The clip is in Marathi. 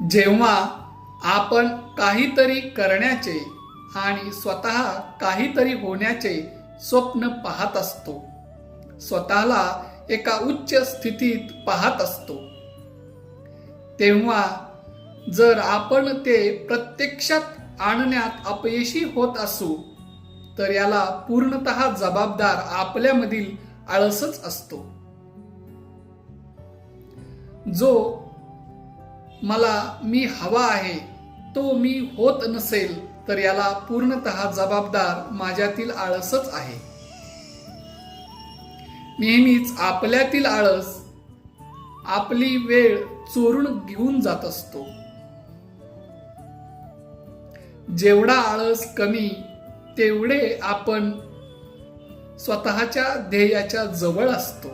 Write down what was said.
जेव्हा आपण काहीतरी करण्याचे आणि स्वतः काहीतरी होण्याचे स्वप्न पाहत असतो, स्वतःला एका उच्च स्थितीत पाहत असतो, तेव्हा जर आपण ते प्रत्यक्षात आणण्यात अपयशी होत असू तर याला पूर्णतः जबाबदार आपल्यामधील आळसच असतो. जो मला मी हवा आहे तो मी होत नसेल तर याला पूर्णतः जबाबदार माझ्यातील आळसच आहे. नेहमीच आपल्यातील आळस आपली वेळ चोरून घेऊन जात असतो. जेवढा आळस कमी तेवढे आपण स्वतःच्या ध्येयाच्या जवळ असतो.